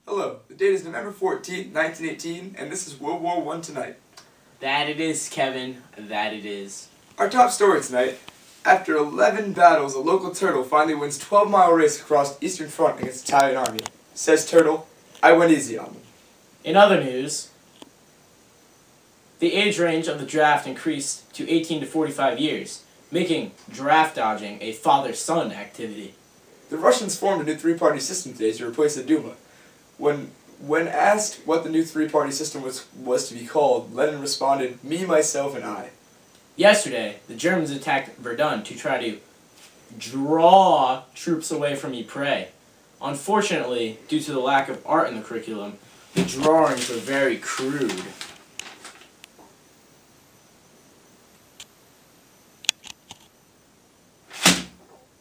Hello, the date is November 14th, 1918, and this is WWI Tonight. That it is, Kevin. That it is. Our top story tonight: after 11 battles, a local turtle finally wins 12-mile race across the Eastern Front against the Italian army. Says Turtle, I went easy on them. In other news, the age range of the draft increased to 18 to 45 years, making draft dodging a father-son activity. The Russians formed a new three-party system today to replace the Duma. When asked what the new three-party system was to be called, Lenin responded, "Me, myself, and I." Yesterday, the Germans attacked Verdun to try to draw troops away from Ypres. Unfortunately, due to the lack of art in the curriculum, the drawings were very crude.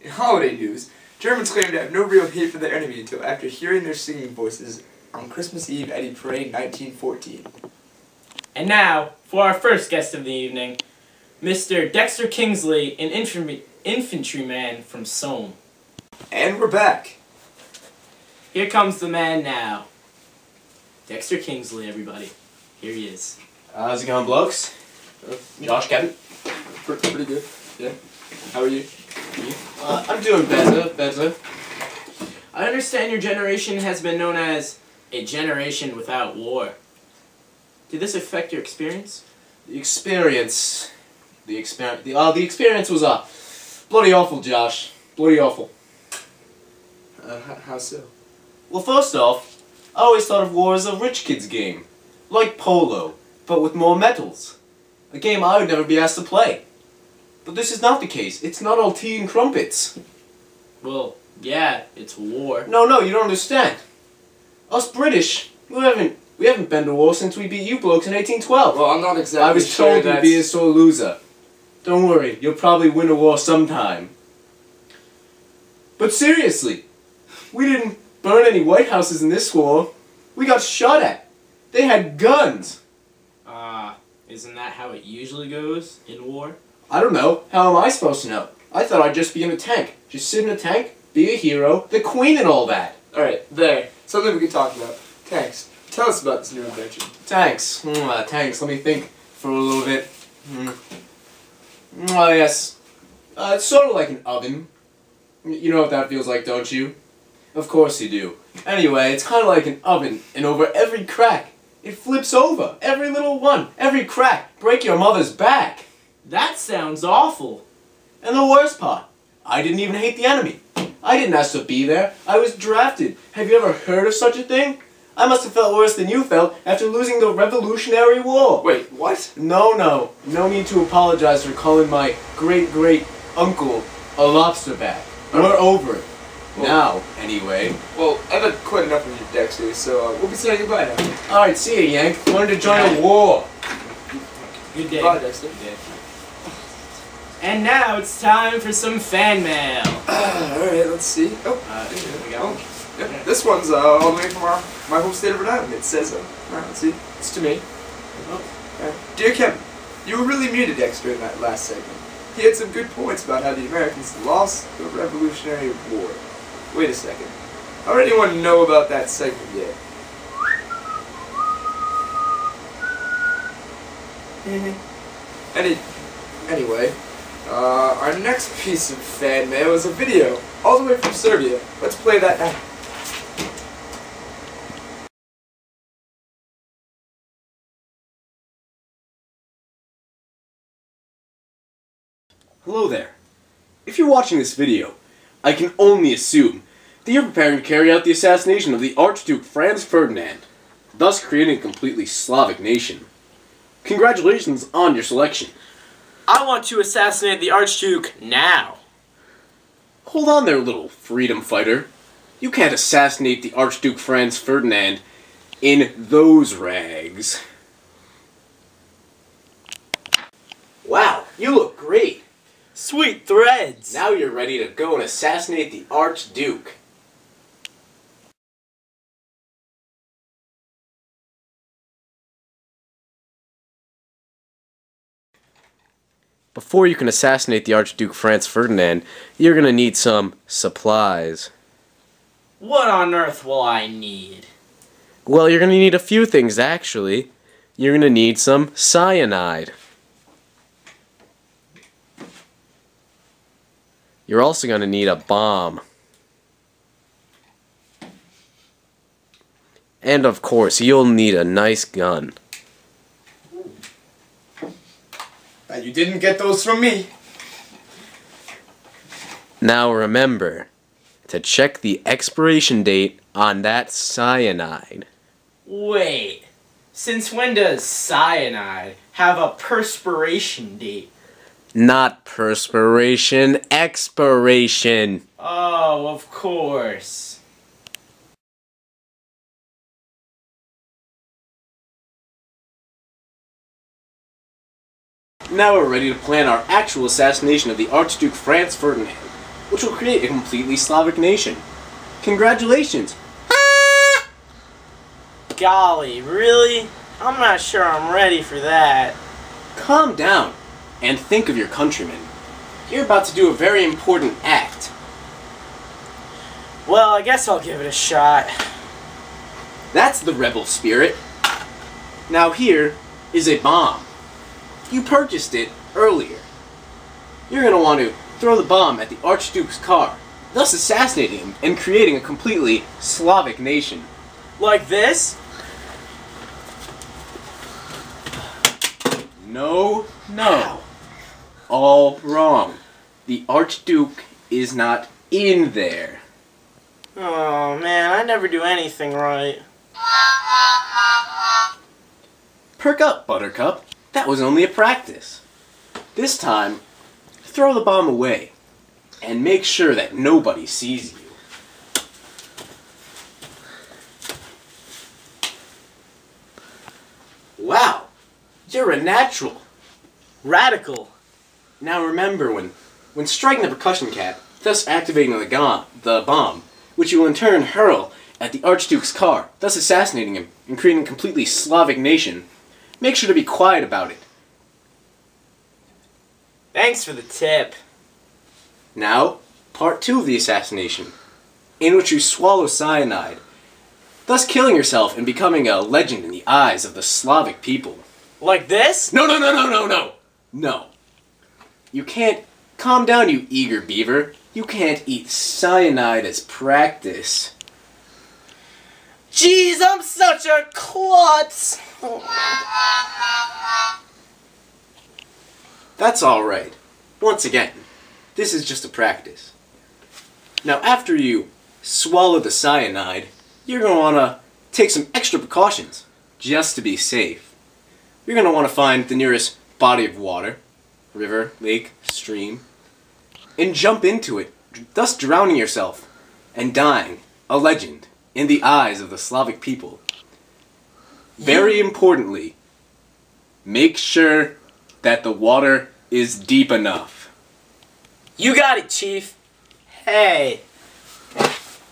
In holiday news, Germans claim to have no real hate for their enemy until after hearing their singing voices on Christmas Eve at Ypres 1914. And now, for our first guest of the evening, Mr. Dexter Kingsley, an infantryman from Somme. And we're back. Here comes the man now. Dexter Kingsley, everybody. Here he is. How's it going, blokes? Josh, Kevin? Pretty good. Yeah. How are you? I'm doing better. I understand your generation has been known as a generation without war. Did this affect your experience? The experience was bloody awful, Josh. Bloody awful. How so? Well, first off, I always thought of war as a rich kid's game. Like polo, but with more medals. A game I would never be asked to play. But this is not the case. It's not all tea and crumpets. Well, yeah, it's war. No, you don't understand. Us British, we haven't been to war since we beat you blokes in 1812. Well, I'm not exactly I was told you'd be a sore loser. Don't worry, you'll probably win a war sometime. But seriously, we didn't burn any White Houses in this war. We got shot at. They had guns. Isn't that how it usually goes in war? I don't know. How am I supposed to know? I thought I'd just be in a tank. Just sit in a tank, be a hero, the queen and all that. Alright, there. Something we can talk about. Tanks. Tell us about this new invention. Tanks. Tanks. Let me think for a little bit. Oh, yes. It's sort of like an oven. You know what that feels like, don't you? Of course you do. Anyway, it's kind of like an oven, and over every crack, it flips over. Every little one. Every crack. Break your mother's back. That sounds awful. And the worst part, I didn't even hate the enemy. I didn't ask to be there. I was drafted. Have you ever heard of such a thing? I must have felt worse than you felt after losing the Revolutionary War. Wait, what? No need to apologize for calling my great-great-uncle a lobster bag. We're over it. Well, now, anyway. Well, I've had quite enough of you, Dexter, so we'll be saying goodbye now. Alright, see ya, Yank. Learn to join a war. Good day. Bye, Dexter. Yeah. And now it's time for some fan mail. Alright, let's see. Here we go. Yep. This one's all the way from my home state of Rhode Island. It says, alright, let's see. It's to me. Dear Kevin, you were really muted Dexter in that last segment. He had some good points about how the Americans lost the Revolutionary War. Wait a second. How did anyone know about that segment yet? Anyway, our next piece of fan mail is a video, all the way from Serbia. Let's play that now. Hello there. If you're watching this video, I can only assume that you're preparing to carry out the assassination of the Archduke Franz Ferdinand, thus creating a completely Slavic nation. Congratulations on your selection. I want to assassinate the Archduke now. Hold on there, little freedom fighter. You can't assassinate the Archduke Franz Ferdinand in those rags. Wow, you look great. Sweet threads. Now you're ready to go and assassinate the Archduke. Before you can assassinate the Archduke Franz Ferdinand, you're gonna need some supplies. What on earth will I need? Well, you're going to need a few things, actually. You're going to need some cyanide. You're also going to need a bomb. And of course, you'll need a nice gun. You didn't get those from me. Now remember to check the expiration date on that cyanide. Wait, since when does cyanide have a perspiration date? Not perspiration, expiration. Oh, of course. Now we're ready to plan our actual assassination of the Archduke Franz Ferdinand, which will create a completely Slavic nation. Congratulations! Golly, really? I'm not sure I'm ready for that. Calm down and think of your countrymen. You're about to do a very important act. Well, I guess I'll give it a shot. That's the rebel spirit. Now here is a bomb. You purchased it earlier. You're going to want to throw the bomb at the Archduke's car, thus assassinating him and creating a completely Slavic nation. Like this? No, no. All wrong. The Archduke is not in there. Oh man, I never do anything right. Perk up, Buttercup. That was only a practice. This time, throw the bomb away and make sure that nobody sees you. Wow, you're a natural. Radical. Now remember, when striking the percussion cap, thus activating the bomb, which you will in turn hurl at the Archduke's car, thus assassinating him and creating a completely Slavic nation, make sure to be quiet about it. Thanks for the tip. Now, part 2 of the assassination, in which you swallow cyanide, thus killing yourself and becoming a legend in the eyes of the Slavic people. Like this? No, no, no, no, no, no! No. You can't... Calm down, you eager beaver. You can't eat cyanide as practice. Jeez, I'm such a klutz! That's alright. Once again, this is just a practice. Now, after you swallow the cyanide, you're going to want to take some extra precautions, just to be safe. You're going to want to find the nearest body of water, river, lake, stream, and jump into it, thus drowning yourself and dying, a legend, in the eyes of the Slavic people. Very importantly, make sure that the water is deep enough. You got it, Chief. Hey,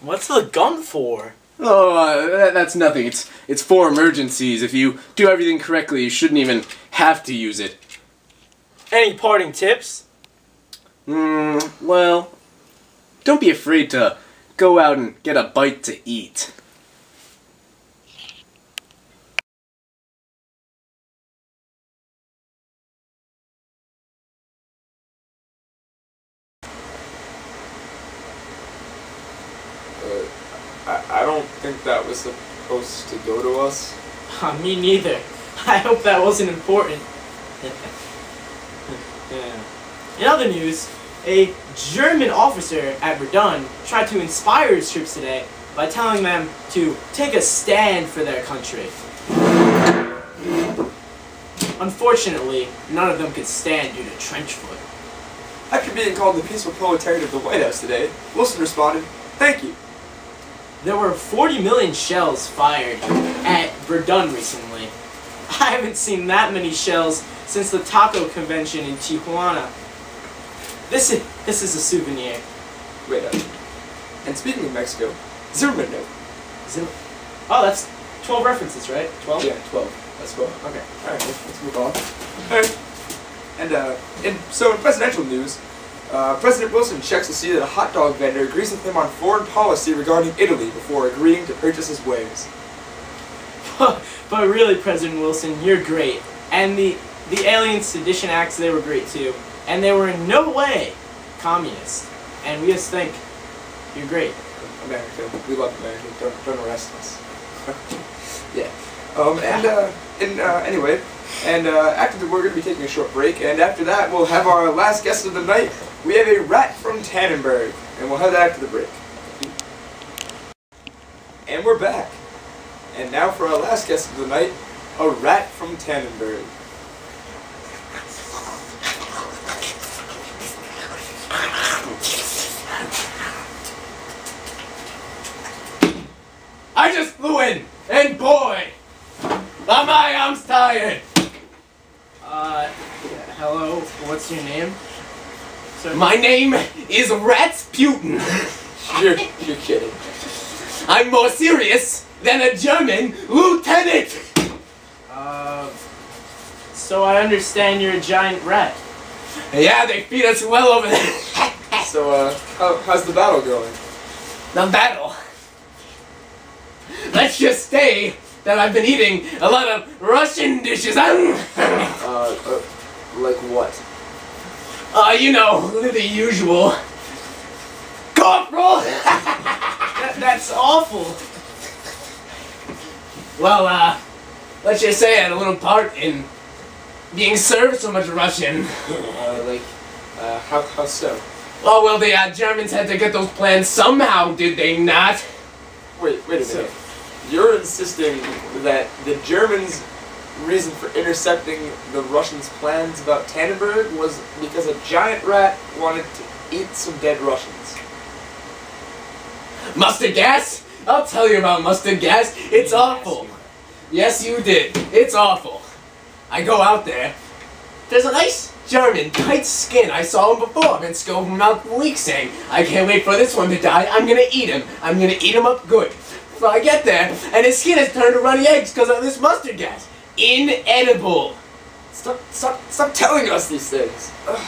what's the gun for? Oh, that's nothing. It's for emergencies. If you do everything correctly, you shouldn't even have to use it. Any parting tips? Well, don't be afraid to go out and get a bite to eat. I don't think that was supposed to go to us. Me neither. I hope that wasn't important. Yeah. In other news, a German officer at Verdun tried to inspire his troops today by telling them to take a stand for their country. Unfortunately, none of them could stand due to trench foot. After being called the peaceful proletariat of the White House today, Wilson responded, "Thank you." There were 40 million shells fired at Verdun recently. I haven't seen that many shells since the taco convention in Tijuana. This is a souvenir. Wait up. And speaking of Mexico, Zimmerman note. Oh, that's 12 references, right? 12? Yeah, 12. That's 12. Okay. Alright, let's move on. Alright. And so in presidential news, President Wilson checks to see that a hot dog vendor agrees with him on foreign policy regarding Italy before agreeing to purchase his wares. But really, President Wilson, you're great. And the alien sedition acts, they were great too. And they were in no way communist. And we just think you're great. America. We love America. Don't arrest us. Yeah. Anyway, after we're going to be taking a short break, and after that we'll have our last guest of the night. We have a rat from Tannenberg, and we'll have that after the break. And we're back. And now for our last guest of the night, a rat from Tannenberg. I just flew in, and boy, my arm's tired. Hello, what's your name? Sir? My name is Rasputin. You're kidding. I'm more serious than a German lieutenant. So I understand you're a giant rat. Yeah, they feed us well over there. So, how's the battle going? The battle. Let's just say that I've been eating a lot of Russian dishes. Like what? You know, the usual. Corporal! That's awful. Well, let's just say I had a little part in being served so much Russian. How so? Oh, well, the Germans had to get those plans somehow, did they not? Wait a minute. You're insisting that the Germans' reason for intercepting the Russians' plans about Tannenberg was because a giant rat wanted to eat some dead Russians. Mustard gas? I'll tell you about mustard gas. It's awful. Yes, you did. It's awful. I go out there. There's a nice German, tight skin. I saw him before. I've been scoping him out for weeks saying, I can't wait for this one to die. I'm gonna eat him. I'm gonna eat him up good. So I get there, and his skin has turned to runny eggs because of this mustard gas. Inedible. Stop telling us these things. Ugh.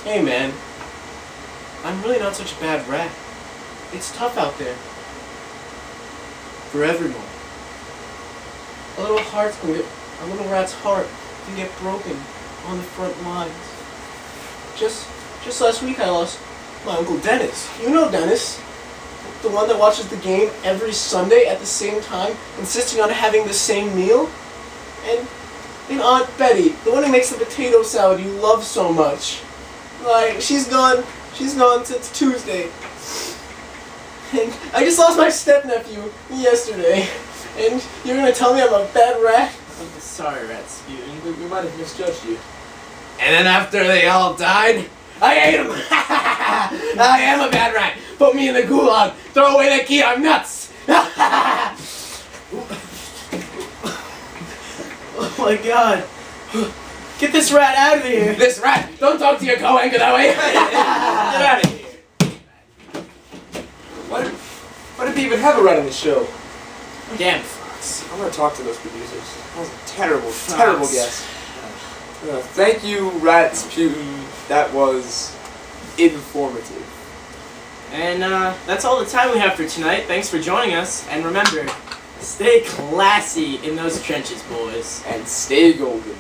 Hey man, I'm really not such a bad rat. It's tough out there. For everyone. A little rat's heart can get broken on the front lines. Just last week I lost my Uncle Dennis. You know Dennis. The one that watches the game every Sunday at the same time, insisting on having the same meal. And Aunt Betty, the one who makes the potato salad you love so much. Like, she's gone since Tuesday. And I just lost my stepnephew yesterday. And you're gonna tell me I'm a bad rat? I'm sorry, Rasputin. We might have misjudged you. And then after they all died, I ate them! I am a bad rat! Put me in the gulag! Throw away the key, I'm nuts! Oh my god. Get this rat out of here! This rat! Don't talk to your co-anchor that way! Get out of here! Why did we even have a rat on the show? Damn Fox. I'm gonna talk to those producers. That was a terrible guess. Thank you, Rasputin. That was informative. And that's all the time we have for tonight. Thanks for joining us. And remember, stay classy in those trenches, boys. And stay golden.